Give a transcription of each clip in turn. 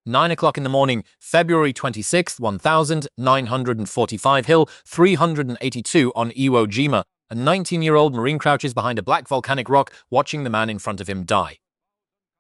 9 o'clock in the morning, February 26th, 1945, Hill 382 on Iwo Jima. A 19-year-old Marine crouches behind a black volcanic rock, watching the man in front of him die.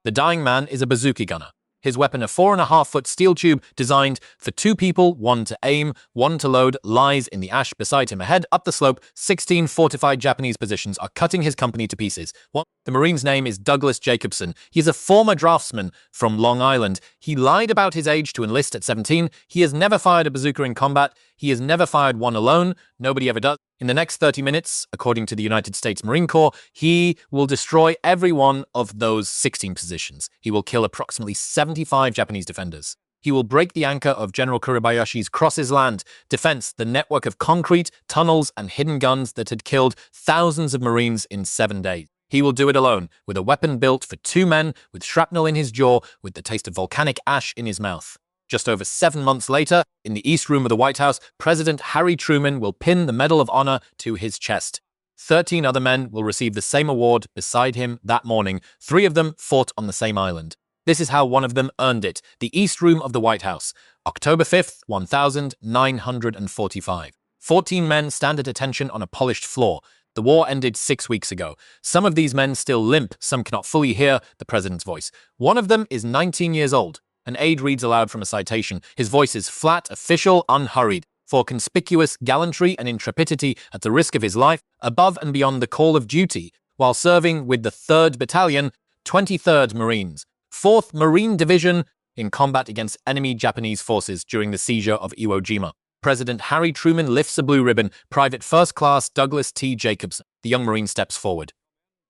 The dying man is a bazooka gunner. His weapon, a 4.5-foot steel tube designed for 2 people, 1 to aim, 1 to load, lies in the ash beside him. Ahead, up the slope, 16 fortified Japanese positions are cutting his company to pieces. The Marine's name is Douglas Jacobson. He is a former draftsman from Long Island. He lied about his age to enlist at 17. He has never fired a bazooka in combat. He has never fired one alone. Nobody ever does. In the next 30 minutes, according to the United States Marine Corps, he will destroy every one of those 16 positions. He will kill approximately 75 Japanese defenders. He will break the anchor of General Kuribayashi's Crosses Land defense, the network of concrete, tunnels, and hidden guns that had killed thousands of Marines in 7 days. He will do it alone, with a weapon built for 2 men, with shrapnel in his jaw, with the taste of volcanic ash in his mouth. Just over 7 months later, in the East Room of the White House, President Harry Truman will pin the Medal of Honor to his chest. 13 other men will receive the same award beside him that morning. 3 of them fought on the same island. This is how one of them earned it: the East Room of the White House, October 5th, 1945. 14 men stand at attention on a polished floor. The war ended 6 weeks ago. Some of these men still limp. Some cannot fully hear the president's voice. One of them is 19 years old. An aide reads aloud from a citation. His voice is flat, official, unhurried. For conspicuous gallantry and intrepidity at the risk of his life, above and beyond the call of duty, while serving with the 3rd Battalion, 23rd Marines, 4th Marine Division, in combat against enemy Japanese forces during the seizure of Iwo Jima. President Harry Truman lifts a blue ribbon. Private First Class Douglas T. Jacobson. The young Marine steps forward.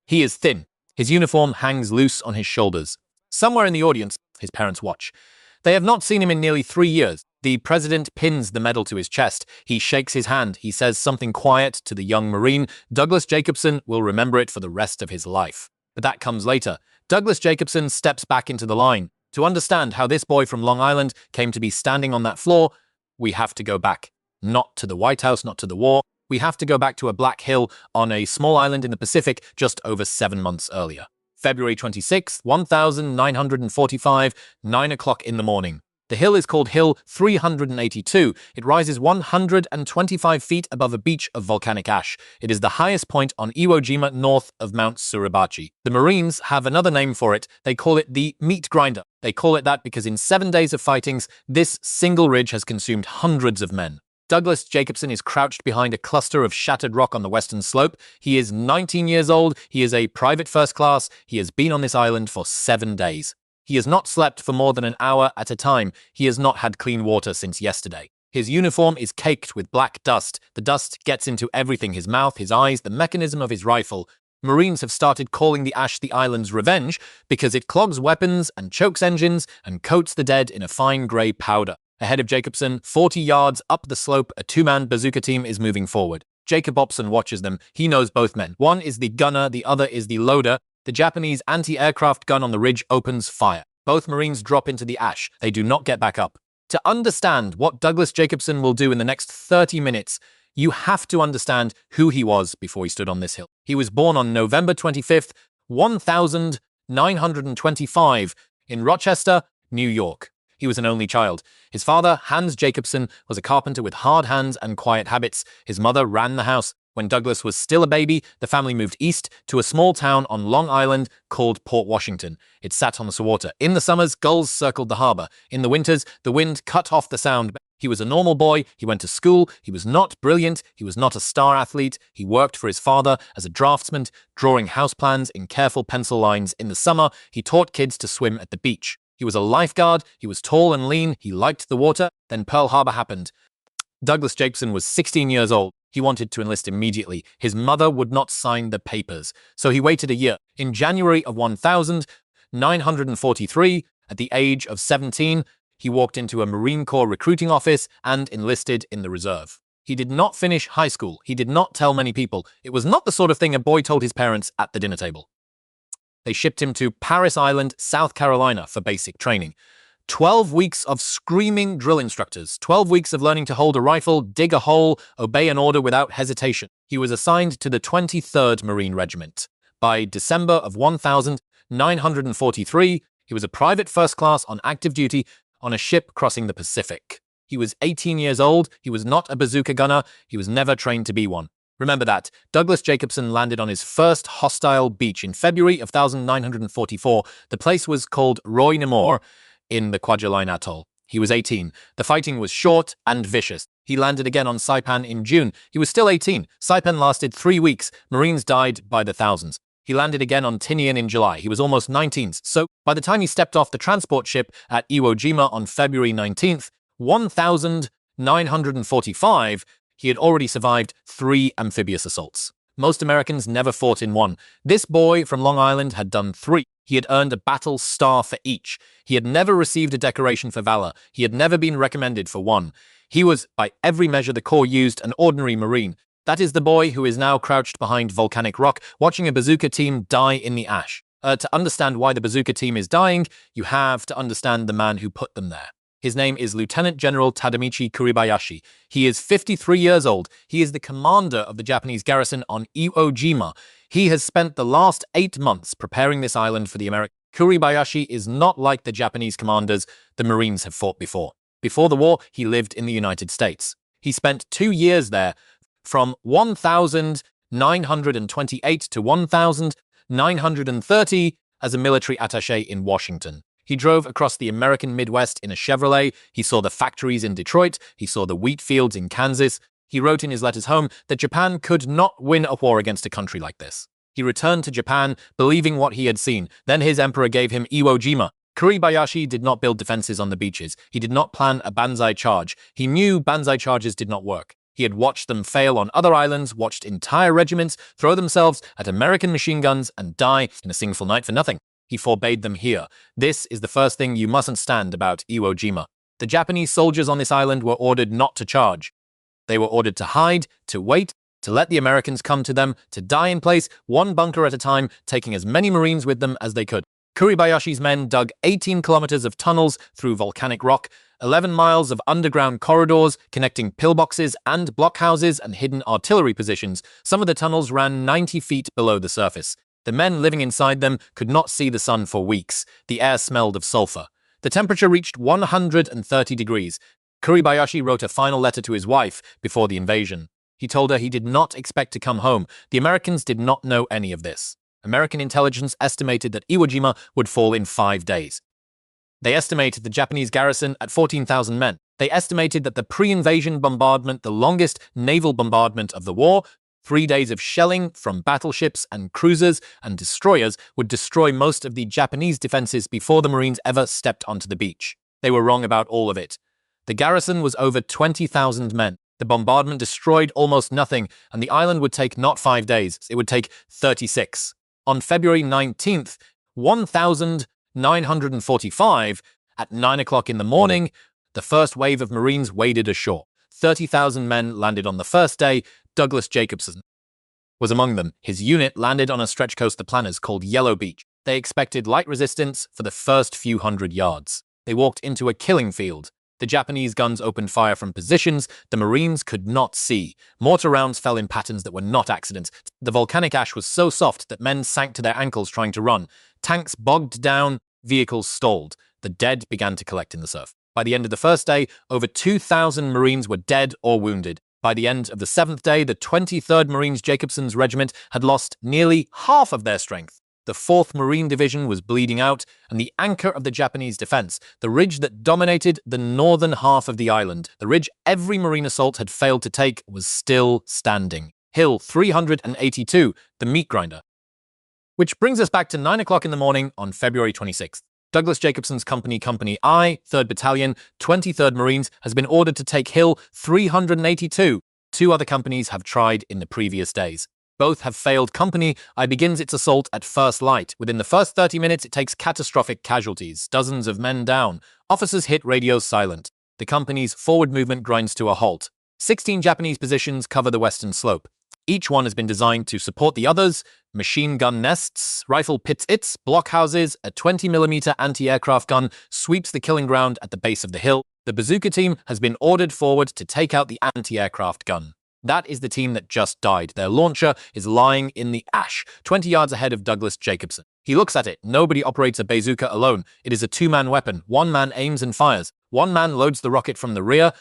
He is thin. His uniform hangs loose on his shoulders. Somewhere in the audience, his parents watch. They have not seen him in nearly 3 years. The president pins the medal to his chest. He shakes his hand. He says something quiet to the young Marine. Douglas Jacobson will remember it for the rest of his life. But that comes later. Douglas Jacobson steps back into the line. To understand how this boy from Long Island came to be standing on that floor, we have to go back. Not to the White House, not to the war. We have to go back to a black hill on a small island in the Pacific just over 7 months earlier. February 26th, 1945, 9 o'clock in the morning. The hill is called Hill 382. It rises 125 feet above a beach of volcanic ash. It is the highest point on Iwo Jima north of Mount Suribachi. The Marines have another name for it. They call it the meat grinder. They call it that because in 7 days of fightings, this single ridge has consumed hundreds of men. Douglas Jacobson is crouched behind a cluster of shattered rock on the western slope. He is 19 years old. He is a private first class. He has been on this island for 7 days. He has not slept for more than an hour at a time. He has not had clean water since yesterday. His uniform is caked with black dust. The dust gets into everything: his mouth, his eyes, the mechanism of his rifle. Marines have started calling the ash the island's revenge because it clogs weapons and chokes engines and coats the dead in a fine grey powder. Ahead of Jacobson, 40 yards up the slope, a 2-man bazooka team is moving forward. Jacobson watches them. He knows both men. One is the gunner, the other is the loader. The Japanese anti-aircraft gun on the ridge opens fire. Both Marines drop into the ash. They do not get back up. To understand what Douglas Jacobson will do in the next 30 minutes, you have to understand who he was before he stood on this hill. He was born on November 25th, 1925, in Rochester, New York. He was an only child. His father, Hans Jacobson, was a carpenter with hard hands and quiet habits. His mother ran the house. When Douglas was still a baby, the family moved east to a small town on Long Island called Port Washington. It sat on the water. In the summers, gulls circled the harbor. In the winters, the wind cut off the sound. He was a normal boy. He went to school. He was not brilliant. He was not a star athlete. He worked for his father as a draftsman, drawing house plans in careful pencil lines. In the summer, he taught kids to swim at the beach. He was a lifeguard. He was tall and lean. He liked the water. Then Pearl Harbor happened. Douglas Jacobson was 16 years old. He wanted to enlist immediately. His mother would not sign the papers, so he waited a year. In January of 1943, at the age of 17, he walked into a Marine Corps recruiting office and enlisted in the reserve. He did not finish high school. He did not tell many people. It was not the sort of thing a boy told his parents at the dinner table. They shipped him to Parris Island, South Carolina, for basic training. 12 weeks of screaming drill instructors, 12 weeks of learning to hold a rifle, dig a hole, obey an order without hesitation. He was assigned to the 23rd Marine Regiment. By December of 1943, He was a private first class on active duty on a ship crossing the Pacific. He was 18 years old. He was not a bazooka gunner. He was never trained to be one. Remember that. Douglas Jacobson landed on his first hostile beach in February of 1944. The place was called Roy Namor in the Kwajalein Atoll. He was 18. The fighting was short and vicious. He landed again on Saipan in June. He was still 18. Saipan lasted 3 weeks. Marines died by the thousands. He landed again on Tinian in July. He was almost 19. So by the time he stepped off the transport ship at Iwo Jima on February 19th, 1945, he had already survived 3 amphibious assaults. Most Americans never fought in one. This boy from Long Island had done 3. He had earned a battle star for each. He had never received a decoration for valor. He had never been recommended for one. He was, by every measure the Corps used, an ordinary Marine. That is the boy who is now crouched behind volcanic rock, watching a bazooka team die in the ash. To understand why the bazooka team is dying, you have to understand the man who put them there. His name is Lieutenant General Tadamichi Kuribayashi. He is 53 years old. He is the commander of the Japanese garrison on Iwo Jima. He has spent the last 8 months preparing this island for the Americans. Kuribayashi is not like the Japanese commanders the Marines have fought before. Before the war, he lived in the United States. He spent 2 years there, from 1928 to 1930 as a military attaché in Washington. He drove across the American Midwest in a Chevrolet. He saw the factories in Detroit. He saw the wheat fields in Kansas. He wrote in his letters home that Japan could not win a war against a country like this. He returned to Japan, believing what he had seen. Then his emperor gave him Iwo Jima. Kuribayashi did not build defenses on the beaches. He did not plan a banzai charge. He knew banzai charges did not work. He had watched them fail on other islands, watched entire regiments throw themselves at American machine guns and die in a single night for nothing. He forbade them here. This is the first thing you mustn't stand about Iwo Jima. The Japanese soldiers on this island were ordered not to charge. They were ordered to hide, to wait, to let the Americans come to them, to die in place, one bunker at a time, taking as many Marines with them as they could. Kuribayashi's men dug 18 kilometers of tunnels through volcanic rock, 11 miles of underground corridors connecting pillboxes and blockhouses and hidden artillery positions. Some of the tunnels ran 90 feet below the surface. The men living inside them could not see the sun for weeks. The air smelled of sulfur. The temperature reached 130 degrees. Kuribayashi wrote a final letter to his wife before the invasion. He told her he did not expect to come home. The Americans did not know any of this. American intelligence estimated that Iwo Jima would fall in 5 days. They estimated the Japanese garrison at 14,000 men. They estimated that the pre-invasion bombardment, the longest naval bombardment of the war, 3 days of shelling from battleships and cruisers and destroyers would destroy most of the Japanese defenses before the Marines ever stepped onto the beach. They were wrong about all of it. The garrison was over 20,000 men. The bombardment destroyed almost nothing, and the island would take not 5 days, it would take 36. On February 19th, 1945, at 9 o'clock in the morning, the first wave of Marines waded ashore. 30,000 men landed on the first day. Douglas Jacobson was among them. His unit landed on a stretch coast the planners called Yellow Beach. They expected light resistance for the first few hundred yards. They walked into a killing field. The Japanese guns opened fire from positions the Marines could not see. Mortar rounds fell in patterns that were not accidents. The volcanic ash was so soft that men sank to their ankles trying to run. Tanks bogged down, vehicles stalled. The dead began to collect in the surf. By the end of the first day, over 2,000 Marines were dead or wounded. By the end of the 7th day, the 23rd Marines Jacobson's regiment had lost nearly half of their strength. The 4th Marine Division was bleeding out, and the anchor of the Japanese defense, the ridge that dominated the northern half of the island, the ridge every Marine assault had failed to take, was still standing. Hill 382, the meat grinder. Which brings us back to 9 o'clock in the morning on February 26th. Douglas Jacobson's Company I, 3rd Battalion, 23rd Marines, has been ordered to take Hill 382. 2 other companies have tried in the previous days. Both have failed. Company I begins its assault at first light. Within the first 30 minutes, it takes catastrophic casualties, dozens of men down. Officers hit radios silent. The company's forward movement grinds to a halt. 16 Japanese positions cover the western slope. Each one has been designed to support the others: machine gun nests, rifle pits, blockhouses. A 20mm anti-aircraft gun sweeps the killing ground at the base of the hill. The bazooka team has been ordered forward to take out the anti-aircraft gun. That is the team that just died. Their launcher is lying in the ash, 20 yards ahead of Douglas Jacobson. He looks at it. Nobody operates a bazooka alone. It is a two-man weapon. One man aims and fires. One man loads the rocket from the rear,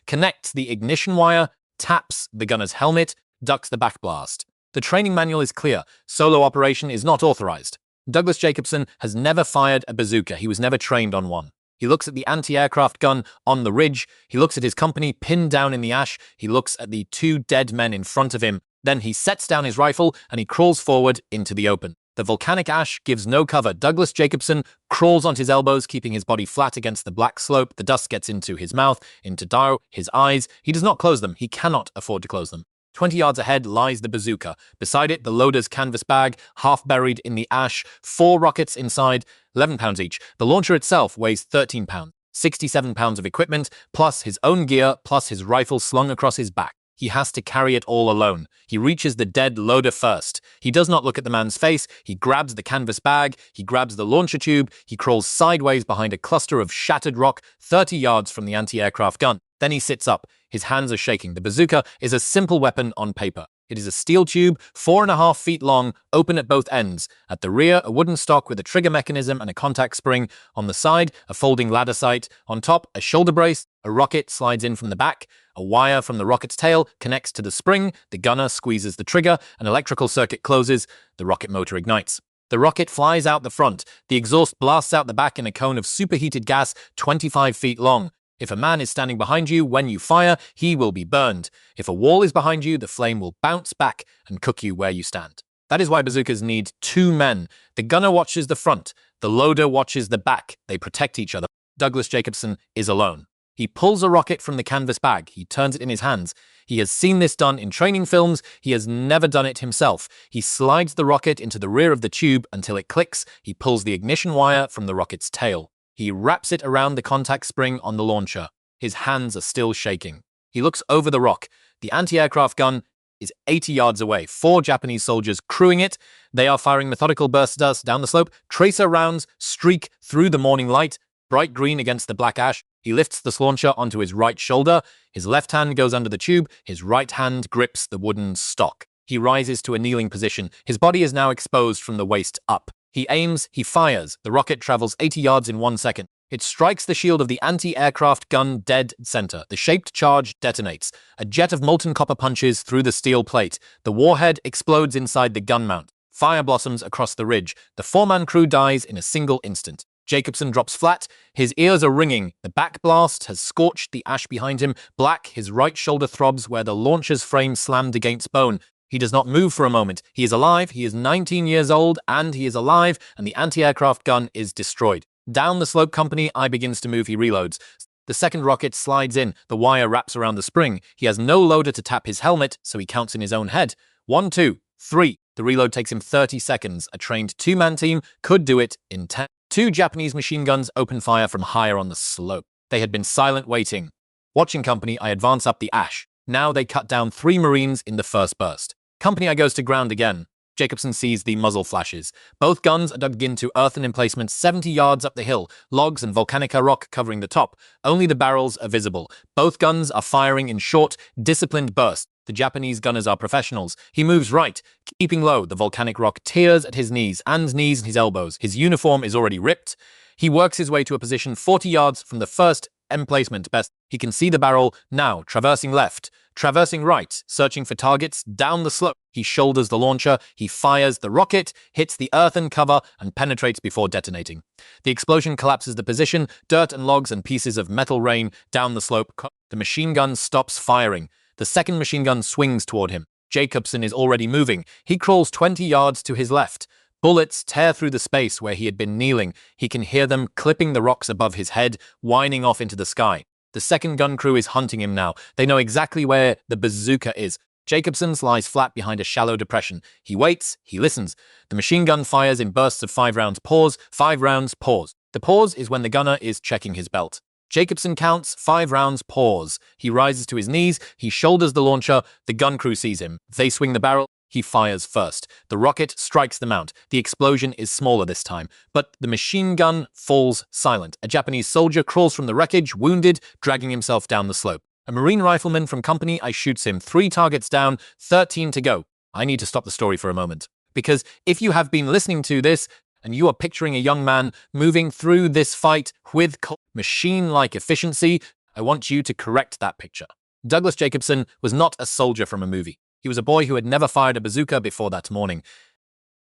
connects the ignition wire, taps the gunner's helmet, ducks the backblast. The training manual is clear. Solo operation is not authorized. Douglas Jacobson has never fired a bazooka. He was never trained on one. He looks at the anti-aircraft gun on the ridge. He looks at his company pinned down in the ash. He looks at the two dead men in front of him. Then he sets down his rifle and he crawls forward into the open. The volcanic ash gives no cover. Douglas Jacobson crawls on his elbows, keeping his body flat against the black slope. The dust gets into his mouth, into his eyes. He does not close them. He cannot afford to close them. 20 yards ahead lies the bazooka. Beside it, the loader's canvas bag, half buried in the ash, 4 rockets inside, 11 pounds each. The launcher itself weighs 13 pounds, 67 pounds of equipment, plus his own gear, plus his rifle slung across his back. He has to carry it all alone. He reaches the dead loader first. He does not look at the man's face. He grabs the canvas bag. He grabs the launcher tube. He crawls sideways behind a cluster of shattered rock 30 yards from the anti-aircraft gun. Then he sits up. His hands are shaking. The bazooka is a simple weapon on paper. It is a steel tube, 4.5 feet long, open at both ends. At the rear, a wooden stock with a trigger mechanism and a contact spring. On the side, a folding ladder sight. On top, a shoulder brace. A rocket slides in from the back. A wire from the rocket's tail connects to the spring. The gunner squeezes the trigger. An electrical circuit closes. The rocket motor ignites. The rocket flies out the front. The exhaust blasts out the back in a cone of superheated gas 25 feet long. If a man is standing behind you when you fire, he will be burned. If a wall is behind you, the flame will bounce back and cook you where you stand. That is why bazookas need 2 men. The gunner watches the front. The loader watches the back. They protect each other. Douglas Jacobson is alone. He pulls a rocket from the canvas bag. He turns it in his hands. He has seen this done in training films. He has never done it himself. He slides the rocket into the rear of the tube until it clicks. He pulls the ignition wire from the rocket's tail. He wraps it around the contact spring on the launcher. His hands are still shaking. He looks over the rock. The anti-aircraft gun is 80 yards away. 4 Japanese soldiers crewing it. They are firing methodical bursts down the slope. Tracer rounds streak through the morning light, bright green against the black ash. He lifts the launcher onto his right shoulder. His left hand goes under the tube. His right hand grips the wooden stock. He rises to a kneeling position. His body is now exposed from the waist up. He aims, he fires. The rocket travels 80 yards in 1 second. It strikes the shield of the anti-aircraft gun dead center. The shaped charge detonates. A jet of molten copper punches through the steel plate. The warhead explodes inside the gun mount. Fire blossoms across the ridge. The 4-man crew dies in a single instant. Jacobson drops flat. His ears are ringing. The back blast has scorched the ash behind him. Black, his right shoulder throbs where the launcher's frame slammed against bone. He does not move for a moment. He is alive. He is 19 years old, and he is alive, and the anti-aircraft gun is destroyed. Down the slope, Company I begins to move. He reloads. The second rocket slides in. The wire wraps around the spring. He has no loader to tap his helmet, so he counts in his own head. 1, 2, 3. The reload takes him 30 seconds. A trained 2-man team could do it in 10. 2 Japanese machine guns open fire from higher on the slope. They had been silent waiting. Watching Company I advance up the ash. Now they cut down 3 Marines in the first burst. Company I goes to ground again. Jacobson sees the muzzle flashes. Both guns are dug into earthen emplacements 70 yards up the hill, logs and volcanica rock covering the top. Only the barrels are visible. Both guns are firing in short, disciplined bursts. The Japanese gunners are professionals. He moves right, keeping low. The volcanic rock tears at his knees and his elbows. His uniform is already ripped. He works his way to a position 40 yards from the first emplacement best. He can see the barrel now, traversing left, traversing right, searching for targets down the slope. He shoulders the launcher, he fires the rocket, hits the earthen cover, and penetrates before detonating. The explosion collapses the position, dirt and logs and pieces of metal rain down the slope. The machine gun stops firing. The second machine gun swings toward him. Jacobson is already moving. He crawls 20 yards to his left. Bullets tear through the space where he had been kneeling. He can hear them clipping the rocks above his head, whining off into the sky. The second gun crew is hunting him now. They know exactly where the bazooka is. Jacobson lies flat behind a shallow depression. He waits, he listens. The machine gun fires in bursts of 5 rounds, pause, 5 rounds, pause. The pause is when the gunner is checking his belt. Jacobson counts, 5 rounds, pause. He rises to his knees, he shoulders the launcher, the gun crew sees him. They swing the barrel. He fires first. The rocket strikes the mount. The explosion is smaller this time, but the machine gun falls silent. A Japanese soldier crawls from the wreckage, wounded, dragging himself down the slope. A Marine rifleman from Company I shoots him. 3 targets down, 13 to go. I need to stop the story for a moment, because if you have been listening to this, and you are picturing a young man moving through this fight with machine-like efficiency, I want you to correct that picture. Douglas Jacobson was not a soldier from a movie. He was a boy who had never fired a bazooka before that morning.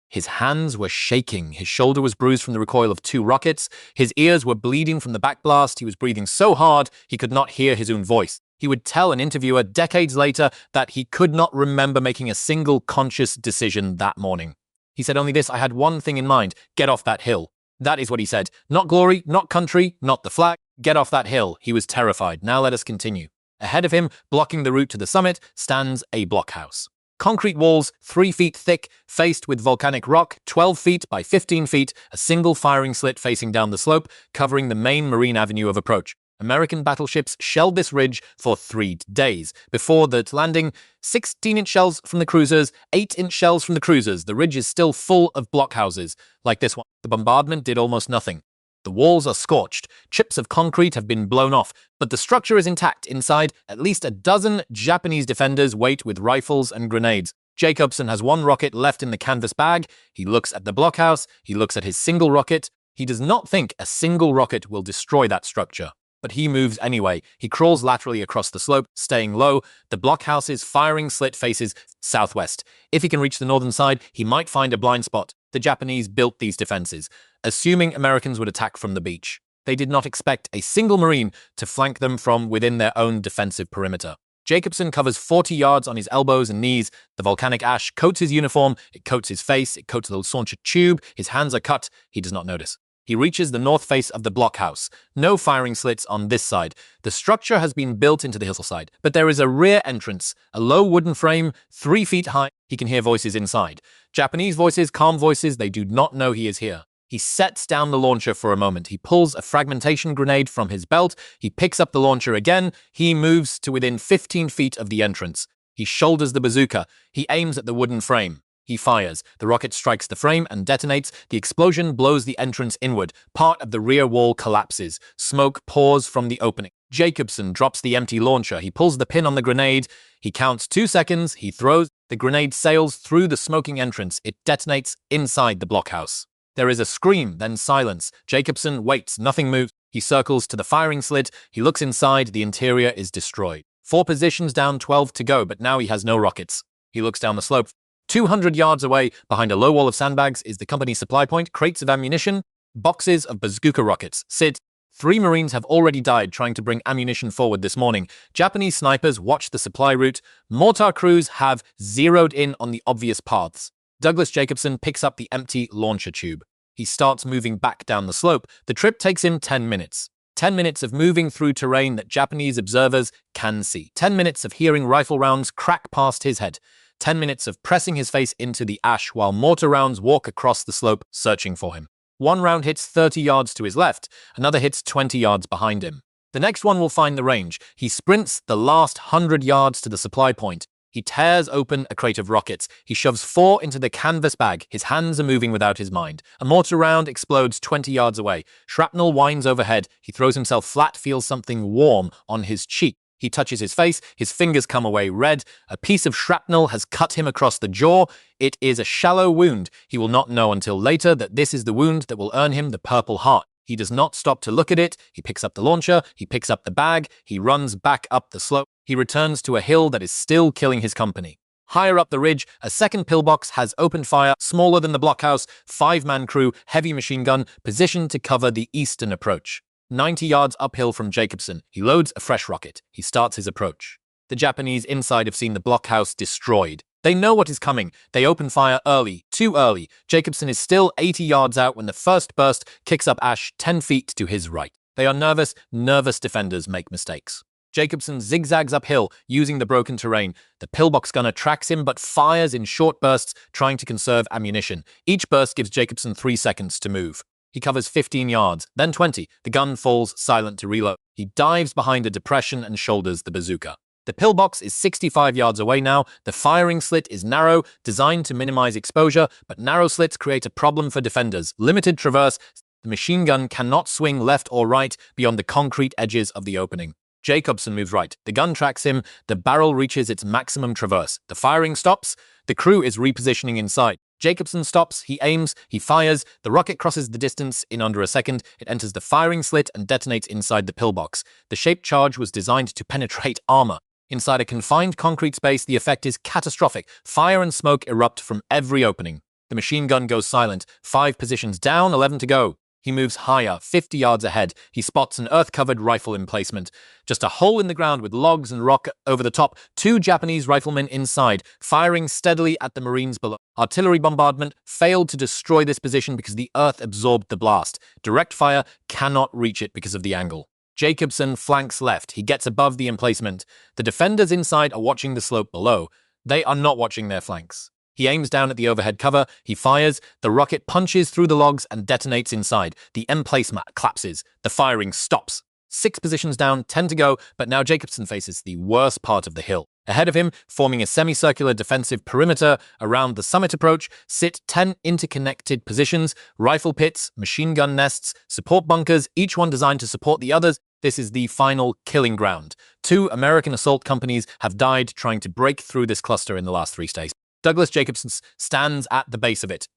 His hands were shaking, his shoulder was bruised from the recoil of 2 rockets, his ears were bleeding from the backblast, he was breathing so hard he could not hear his own voice. He would tell an interviewer decades later that he could not remember making a single conscious decision that morning. He said only this: I had one thing in mind: get off that hill. That is what he said. Not glory, not country, not the flag. Get off that hill. He was terrified. Now let us continue. Ahead of him, blocking the route to the summit, stands a blockhouse. Concrete walls, 3 feet thick, faced with volcanic rock, 12 feet by 15 feet, a single firing slit facing down the slope, covering the main marine avenue of approach. American battleships shelled this ridge for 3 days. Before the landing, 16-inch shells from the cruisers, 8-inch shells from the cruisers. The ridge is still full of blockhouses, like this one. The bombardment did almost nothing. The walls are scorched, chips of concrete have been blown off, but the structure is intact. Inside, at least a dozen Japanese defenders wait with rifles and grenades. Jacobson has 1 rocket left in the canvas bag. He looks at the blockhouse, he looks at his single rocket. He does not think a single rocket will destroy that structure. But he moves anyway. He crawls laterally across the slope, staying low. The blockhouse's firing slit faces southwest. If he can reach the northern side, he might find a blind spot. The Japanese built these defenses, assuming Americans would attack from the beach. They did not expect a single Marine to flank them from within their own defensive perimeter. Jacobson covers 40 yards on his elbows and knees. The volcanic ash coats his uniform, it coats his face, it coats the launcher tube. His hands are cut. He does not notice. He reaches the north face of the blockhouse. No firing slits on this side. The structure has been built into the hillside, but there is a rear entrance, a low wooden frame, 3 feet high. He can hear voices inside. Japanese voices, calm voices, they do not know he is here. He sets down the launcher for a moment. He pulls a fragmentation grenade from his belt. He picks up the launcher again. He moves to within 15 feet of the entrance. He shoulders the bazooka. He aims at the wooden frame. He fires. The rocket strikes the frame and detonates. The explosion blows the entrance inward. Part of the rear wall collapses. Smoke pours from the opening. Jacobson drops the empty launcher. He pulls the pin on the grenade. He counts 2 seconds. He throws. The grenade sails through the smoking entrance. It detonates inside the blockhouse. There is a scream, then silence. Jacobson waits. Nothing moves. He circles to the firing slit. He looks inside. The interior is destroyed. 4 positions down, 12 to go, but now he has no rockets. He looks down the slope. 200 yards away, behind a low wall of sandbags, is the company's supply point, crates of ammunition, boxes of bazooka rockets. Sid, 3 Marines have already died trying to bring ammunition forward this morning. Japanese snipers watch the supply route. Mortar crews have zeroed in on the obvious paths. Douglas Jacobson picks up the empty launcher tube. He starts moving back down the slope. The trip takes him 10 minutes. 10 minutes of moving through terrain that Japanese observers can see. 10 minutes of hearing rifle rounds crack past his head. 10 minutes of pressing his face into the ash while mortar rounds walk across the slope, searching for him. 1 round hits 30 yards to his left, another hits 20 yards behind him. The next one will find the range. He sprints the last 100 yards to the supply point. He tears open a crate of rockets. He shoves 4 into the canvas bag. His hands are moving without his mind. A mortar round explodes 20 yards away. Shrapnel whines overhead. He throws himself flat, feels something warm on his cheek. He touches his face, his fingers come away red. A piece of shrapnel has cut him across the jaw. It is a shallow wound. He will not know until later that this is the wound that will earn him the Purple Heart. He does not stop to look at it. He picks up the launcher. He picks up the bag. He runs back up the slope. He returns to a hill that is still killing his company. Higher up the ridge, a second pillbox has opened fire, smaller than the blockhouse, 5-man crew, heavy machine gun, positioned to cover the eastern approach. 90 yards uphill from Jacobson, he loads a fresh rocket. He starts his approach. The Japanese inside have seen the blockhouse destroyed. They know what is coming. They open fire early, too early. Jacobson is still 80 yards out when the first burst kicks up ash 10 feet to his right. They are nervous. Nervous defenders make mistakes. Jacobson zigzags uphill, using the broken terrain. The pillbox gunner tracks him but fires in short bursts, trying to conserve ammunition. Each burst gives Jacobson 3 seconds to move. He covers 15 yards, then 20. The gun falls silent to reload. He dives behind a depression and shoulders the bazooka. The pillbox is 65 yards away now. The firing slit is narrow, designed to minimize exposure, but narrow slits create a problem for defenders. Limited traverse. The machine gun cannot swing left or right beyond the concrete edges of the opening. Jacobson moves right. The gun tracks him. The barrel reaches its maximum traverse. The firing stops. The crew is repositioning inside. Jacobson stops, he aims, he fires, the rocket crosses the distance in under a second, it enters the firing slit and detonates inside the pillbox. The shaped charge was designed to penetrate armor. Inside a confined concrete space, the effect is catastrophic. Fire and smoke erupt from every opening. The machine gun goes silent. 5 positions down, 11 to go. He moves higher, 50 yards ahead. He spots an earth-covered rifle emplacement. Just a hole in the ground with logs and rock over the top. 2 Japanese riflemen inside, firing steadily at the Marines below. Artillery bombardment failed to destroy this position because the earth absorbed the blast. Direct fire cannot reach it because of the angle. Jacobson flanks left. He gets above the emplacement. The defenders inside are watching the slope below. They are not watching their flanks. He aims down at the overhead cover, he fires, the rocket punches through the logs and detonates inside. The emplacement collapses, the firing stops. 6 positions down, 10 to go, but now Jacobson faces the worst part of the hill. Ahead of him, forming a semicircular defensive perimeter around the summit approach, sit 10 interconnected positions, rifle pits, machine gun nests, support bunkers, each one designed to support the others. This is the final killing ground. 2 American assault companies have died trying to break through this cluster in the last 3 days. Douglas Jacobson stands at the base of it.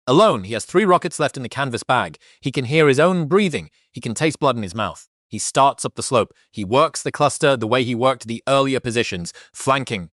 Alone, he has 3 rockets left in the canvas bag. He can hear his own breathing. He can taste blood in his mouth. He starts up the slope. He works the cluster the way he worked the earlier positions, flanking.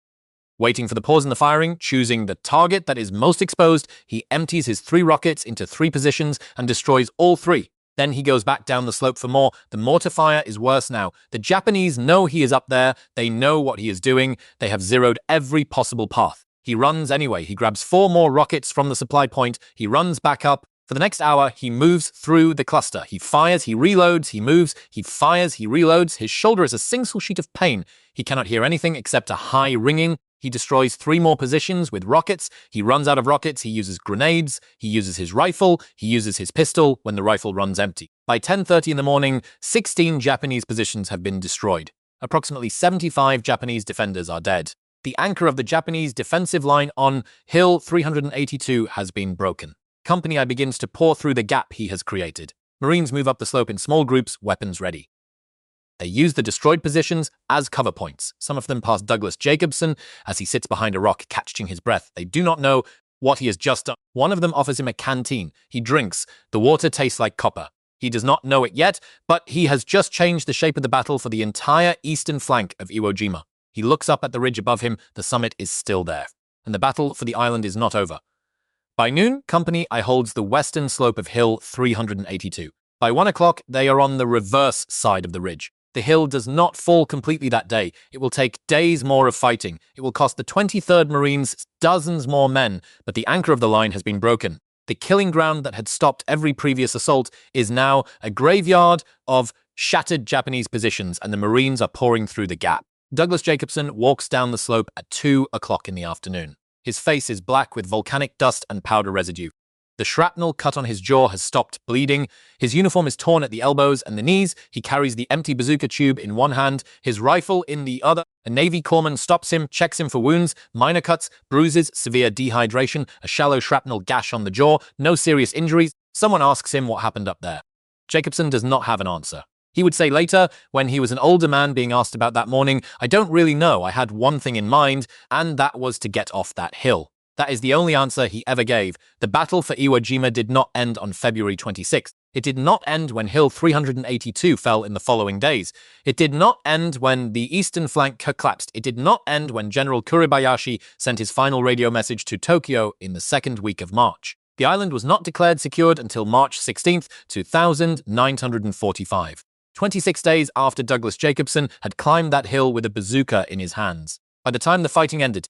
Waiting for the pause in the firing, choosing the target that is most exposed, he empties his 3 rockets into 3 positions and destroys all 3. Then he goes back down the slope for more. The mortar fire is worse now. The Japanese know he is up there. They know what he is doing. They have zeroed every possible path. He runs anyway. He grabs 4 more rockets from the supply point. He runs back up. For the next hour, he moves through the cluster. He fires, he reloads, he moves, he fires, he reloads. His shoulder is a single sheet of pain. He cannot hear anything except a high ringing. He destroys 3 more positions with rockets. He runs out of rockets. He uses grenades. He uses his rifle. He uses his pistol when the rifle runs empty. By 10:30 in the morning, 16 Japanese positions have been destroyed. Approximately 75 Japanese defenders are dead. The anchor of the Japanese defensive line on Hill 382 has been broken. Company I begins to pour through the gap he has created. Marines move up the slope in small groups, weapons ready. They use the destroyed positions as cover points. Some of them pass Douglas Jacobson as he sits behind a rock, catching his breath. They do not know what he has just done. One of them offers him a canteen. He drinks. The water tastes like copper. He does not know it yet, but he has just changed the shape of the battle for the entire eastern flank of Iwo Jima. He looks up at the ridge above him. The summit is still there, and the battle for the island is not over. By noon, Company I holds the western slope of Hill 382. By 1 o'clock, they are on the reverse side of the ridge. The hill does not fall completely that day. It will take days more of fighting. It will cost the 23rd Marines dozens more men, but the anchor of the line has been broken. The killing ground that had stopped every previous assault is now a graveyard of shattered Japanese positions, and the Marines are pouring through the gap. Douglas Jacobson walks down the slope at 2 o'clock in the afternoon. His face is black with volcanic dust and powder residue. The shrapnel cut on his jaw has stopped bleeding. His uniform is torn at the elbows and the knees. He carries the empty bazooka tube in one hand, his rifle in the other. A Navy corpsman stops him, checks him for wounds, minor cuts, bruises, severe dehydration, a shallow shrapnel gash on the jaw, no serious injuries. Someone asks him what happened up there. Jacobson does not have an answer. He would say later, when he was an older man being asked about that morning, "I don't really know. I had one thing in mind, and that was to get off that hill." That is the only answer he ever gave. The battle for Iwo Jima did not end on February 26th. It did not end when Hill 382 fell in the following days. It did not end when the eastern flank collapsed. It did not end when General Kuribayashi sent his final radio message to Tokyo in the 2nd week of March. The island was not declared secured until March 16th, 2945. 26 days after Douglas Jacobson had climbed that hill with a bazooka in his hands. By the time the fighting ended,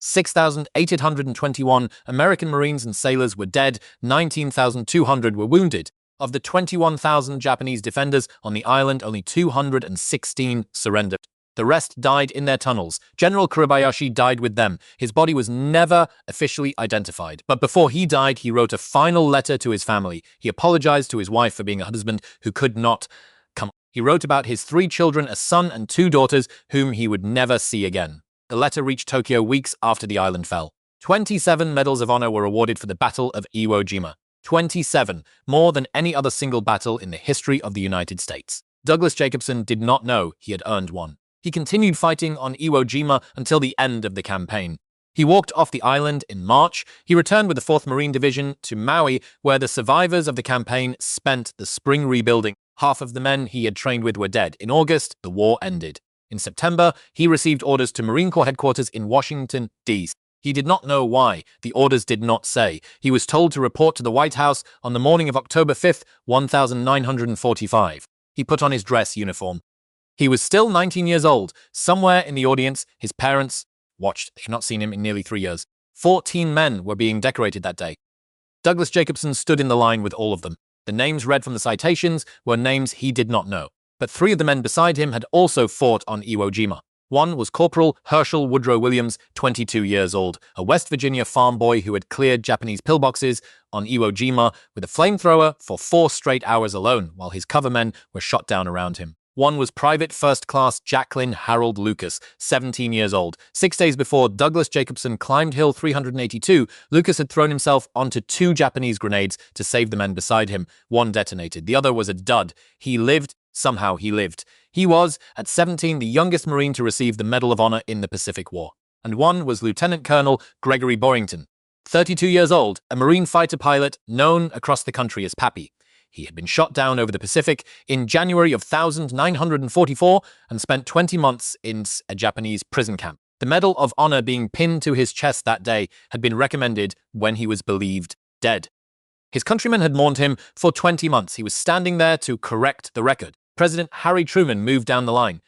6,821 American Marines and sailors were dead, 19,200 were wounded. Of the 21,000 Japanese defenders on the island, only 216 surrendered. The rest died in their tunnels. General Kuribayashi died with them. His body was never officially identified. But before he died, he wrote a final letter to his family. He apologized to his wife for being a husband who could not come. He wrote about his 3 children, a son and 2 daughters, whom he would never see again. The letter reached Tokyo weeks after the island fell. 27 medals of honor were awarded for the Battle of Iwo Jima. 27, more than any other single battle in the history of the United States. Douglas Jacobson did not know he had earned one. He continued fighting on Iwo Jima until the end of the campaign. He walked off the island in March. He returned with the 4th Marine Division to Maui, where the survivors of the campaign spent the spring rebuilding. Half of the men he had trained with were dead. In August, the war ended. In September, he received orders to Marine Corps headquarters in Washington, D.C. He did not know why. The orders did not say. He was told to report to the White House on the morning of October 5th, 1945. He put on his dress uniform. He was still 19 years old. Somewhere in the audience, his parents watched. They had not seen him in nearly 3 years. 14 men were being decorated that day. Douglas Jacobson stood in the line with all of them. The names read from the citations were names he did not know. But 3 of the men beside him had also fought on Iwo Jima. One was Corporal Herschel Woodrow Williams, 22 years old, a West Virginia farm boy who had cleared Japanese pillboxes on Iwo Jima with a flamethrower for 4 straight hours alone, while his cover men were shot down around him. One was Private First Class Jacqueline Harold Lucas, 17 years old. 6 days before Douglas Jacobson climbed Hill 382, Lucas had thrown himself onto 2 Japanese grenades to save the men beside him. One detonated. The other was a dud. He lived. Somehow he lived. He was, at 17, the youngest Marine to receive the Medal of Honor in the Pacific War. And one was Lieutenant Colonel Gregory Borington, 32 years old, a Marine fighter pilot known across the country as Pappy. He had been shot down over the Pacific in January of 1944 and spent 20 months in a Japanese prison camp. The Medal of Honor being pinned to his chest that day had been recommended when he was believed dead. His countrymen had mourned him for 20 months. He was standing there to correct the record. President Harry Truman moved down the line.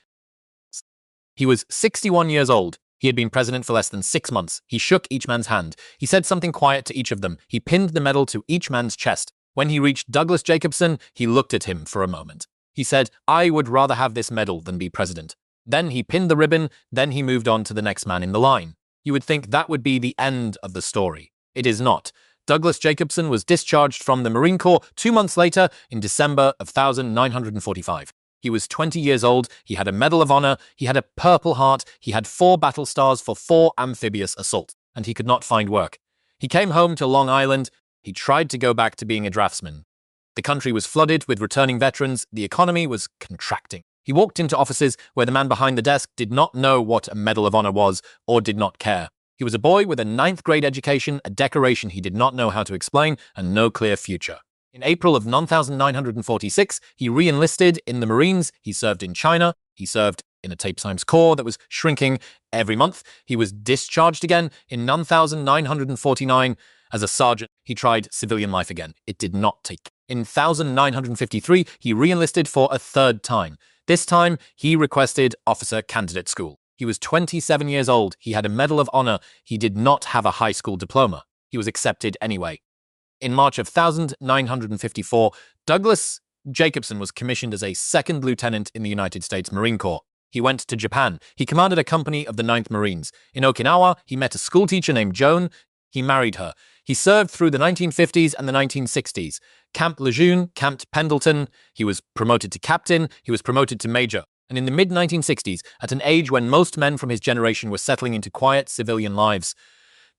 He was 61 years old. He had been president for less than 6 months. He shook each man's hand. He said something quiet to each of them. He pinned the medal to each man's chest. When he reached Douglas Jacobson, he looked at him for a moment. He said, "I would rather have this medal than be president." Then he pinned the ribbon. Then he moved on to the next man in the line. You would think that would be the end of the story. It is not. Douglas Jacobson was discharged from the Marine Corps 2 months later in December of 1945. He was 20 years old. He had a Medal of Honor. He had a Purple Heart. He had 4 battle stars for 4 amphibious assaults. And he could not find work. He came home to Long Island. He tried to go back to being a draftsman. The country was flooded with returning veterans. The economy was contracting. He walked into offices where the man behind the desk did not know what a Medal of Honor was or did not care. He was a boy with a 9th grade education, a decoration he did not know how to explain, and no clear future. In April of 1946, he re-enlisted in the Marines. He served in China. He served in a Tapesimes Corps that was shrinking every month. He was discharged again in 1949 as a sergeant. He tried civilian life again. It did not take. In 1953, he re-enlisted for a 3rd time. This time, he requested officer candidate school. He was 27 years old. He had a Medal of Honor. He did not have a high school diploma. He was accepted anyway. In March of 1954, Douglas Jacobson was commissioned as a 2nd lieutenant in the United States Marine Corps. He went to Japan. He commanded a company of the 9th Marines. In Okinawa, he met a schoolteacher named Joan. He married her. He served through the 1950s and the 1960s. Camp Lejeune, Camp Pendleton. He was promoted to captain. He was promoted to major. And in the mid-1960s, at an age when most men from his generation were settling into quiet civilian lives,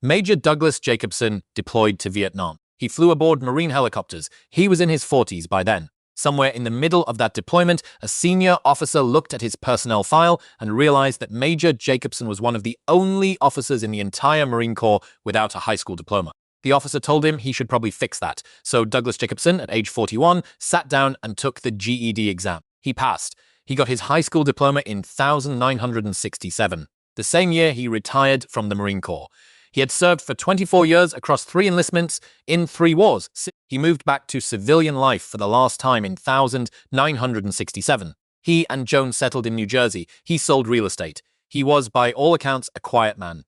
Major Douglas Jacobson deployed to Vietnam. He flew aboard Marine helicopters. He was in his 40s by then. Somewhere in the middle of that deployment, a senior officer looked at his personnel file and realized that Major Jacobson was one of the only officers in the entire Marine Corps without a high school diploma. The officer told him he should probably fix that. So Douglas Jacobson, at age 41, sat down and took the GED exam. He passed. He got his high school diploma in 1967. The same year, he retired from the Marine Corps. He had served for 24 years across 3 enlistments in 3 wars. He moved back to civilian life for the last time in 1967. He and Joan settled in New Jersey. He sold real estate. He was, by all accounts, a quiet man.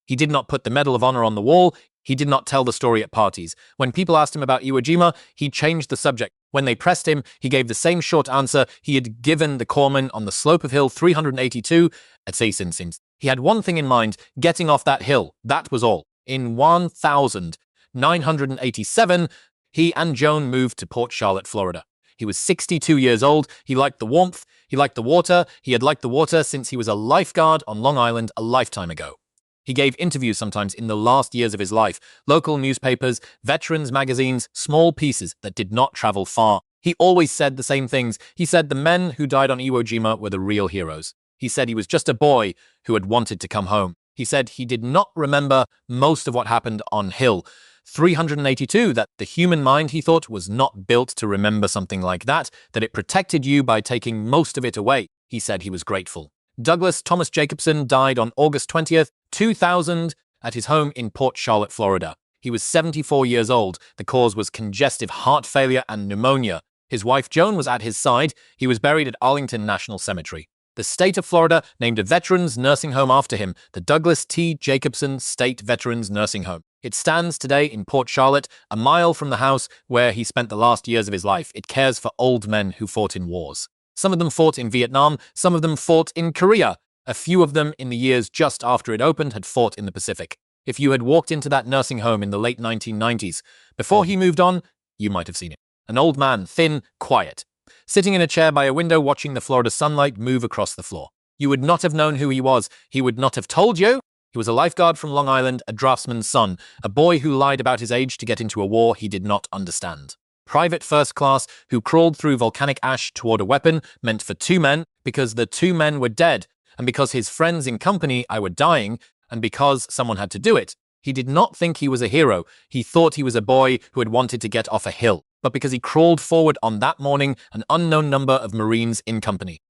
He did not put the Medal of Honor on the wall. He did not tell the story at parties. When people asked him about Iwo Jima, he changed the subject. When they pressed him, he gave the same short answer he had given the corpsmen on the slope of Hill 382 at Seyssens. He had one thing in mind, getting off that hill. That was all. In 1987, he and Joan moved to Port Charlotte, Florida. He was 62 years old. He liked the warmth. He liked the water. He had liked the water since he was a lifeguard on Long Island a lifetime ago. He gave interviews sometimes in the last years of his life, local newspapers, veterans magazines, small pieces that did not travel far. He always said the same things. He said the men who died on Iwo Jima were the real heroes. He said he was just a boy who had wanted to come home. He said he did not remember most of what happened on Hill 382, that the human mind, he thought, was not built to remember something like that it protected you by taking most of it away. He said he was grateful. Douglas Thomas Jacobson died on August 20th, 2000, at his home in Port Charlotte, Florida. He was 74 years old. The cause was congestive heart failure and pneumonia. His wife Joan was at his side. He was buried at Arlington National Cemetery. The state of Florida named a veterans nursing home after him, the Douglas T. Jacobson State Veterans Nursing Home. It stands today in Port Charlotte, a mile from the house where he spent the last years of his life. It cares for old men who fought in wars. Some of them fought in Vietnam, some of them fought in Korea. A few of them, in the years just after it opened, had fought in the Pacific. If you had walked into that nursing home in the late 1990s, before he moved on, you might have seen it. An old man, thin, quiet, sitting in a chair by a window watching the Florida sunlight move across the floor. You would not have known who he was. He would not have told you. He was a lifeguard from Long Island, a draftsman's son, a boy who lied about his age to get into a war he did not understand. Private first class who crawled through volcanic ash toward a weapon meant for two men, because the two men were dead, and because his friends in company I were dying, and because someone had to do it. He did not think he was a hero. He thought he was a boy who had wanted to get off a hill, but because he crawled forward on that morning, an unknown number of Marines in company.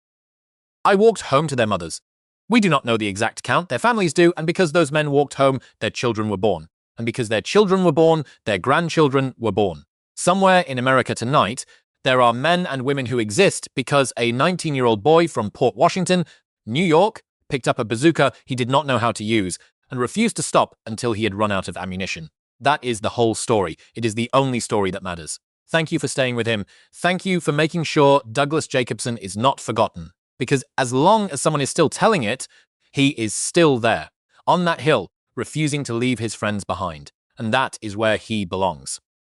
I walked home to their mothers. We do not know the exact count, their families do, and because those men walked home, their children were born. And because their children were born, their grandchildren were born. Somewhere in America tonight, there are men and women who exist because a 19-year-old boy from Port Washington, New York, picked up a bazooka he did not know how to use and refused to stop until he had run out of ammunition. That is the whole story. It is the only story that matters. Thank you for staying with him. Thank you for making sure Douglas Jacobson is not forgotten. Because as long as someone is still telling it, he is still there, on that hill, refusing to leave his friends behind. And that is where he belongs.